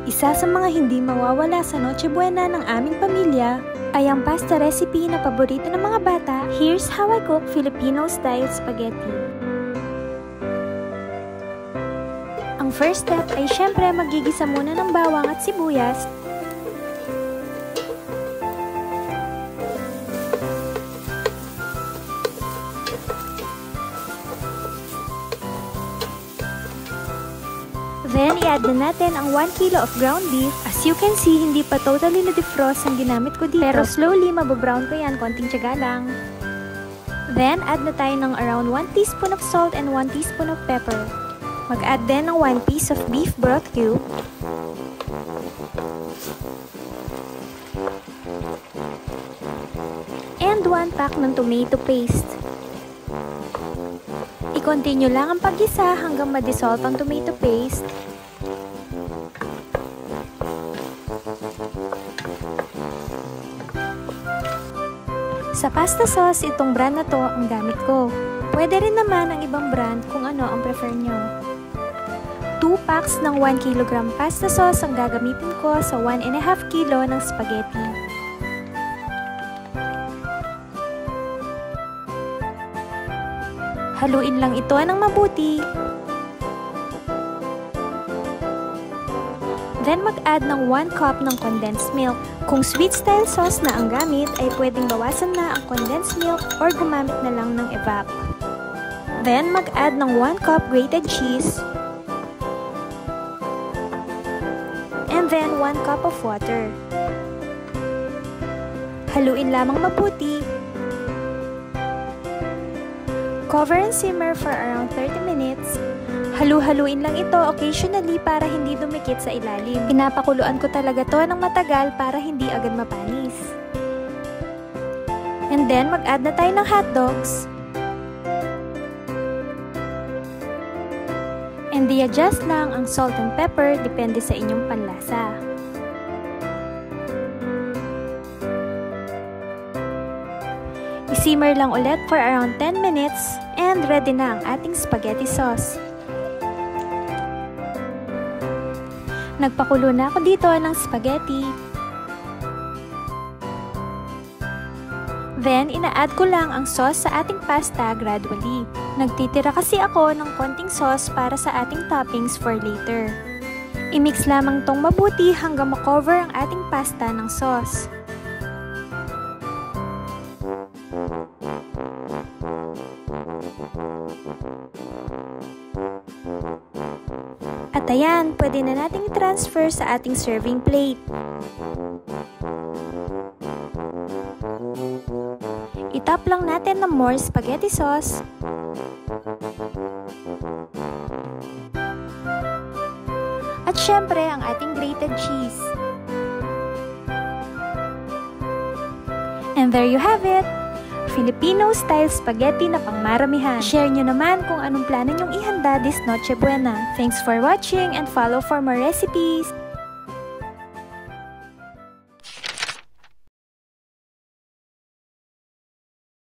Isa sa mga hindi mawawala sa Noche Buena ng aming pamilya ay ang pasta recipe na paborito ng mga bata. Here's how I cook Filipino-style spaghetti. Ang first step ay syempre magigisa muna ng bawang at sibuyas. Then, i-add na natin ang 1 kilo of ground beef. As you can see, hindi pa totally na-defrost ang ginamit ko dito. Pero slowly, mababrown ko yan, konting tiyaga lang. Then, add na tayo ng around 1 teaspoon of salt and 1 teaspoon of pepper. Mag-add din ng 1 piece of beef broth cube. And 1 pack ng tomato paste. I-continue lang ang paggisa hanggang ma-dissolve ang tomato paste. Sa pasta sauce, itong brand na to ang gamit ko. Pwede rin naman ang ibang brand kung ano ang prefer nyo. 2 packs ng 1 kg pasta sauce ang gagamitin ko sa 1.5 kilo ng spaghetti. Haluin lang ito ng mabuti. Then mag-add ng 1 cup ng condensed milk. Kung sweet style sauce na ang gamit, ay pwedeng bawasan na ang condensed milk or gumamit na lang ng evap. Then mag-add ng 1 cup grated cheese. And then 1 cup of water. Haluin lamang mabuti. Cover and simmer for around 30 minutes. Halu-haluin lang ito occasionally para hindi dumikit sa ilalim. Pinapakuluan ko talaga to ng matagal para hindi agad mapanis. And then, mag-add na tayo ng hotdogs. And i-adjust lang ang salt and pepper depende sa inyong panlasa. I-simmer lang ulit for around 10 minutes and ready na ang ating spaghetti sauce. Nagpakulo na ako dito ng spaghetti. Then, ina-add ko lang ang sauce sa ating pasta gradually. Nagtitira kasi ako ng konting sauce para sa ating toppings for later. I-mix lamang tong mabuti hanggang makover ang ating pasta ng sauce. At ayan, pwede na nating i-transfer sa ating serving plate. I-top lang natin ng more spaghetti sauce. At syempre, ang ating grated cheese. And there you have it! Filipino-style spaghetti na pangmaramihan. Share nyo naman kung anong plano nyong ihanda this Noche Buena. Thanks for watching and follow for more recipes!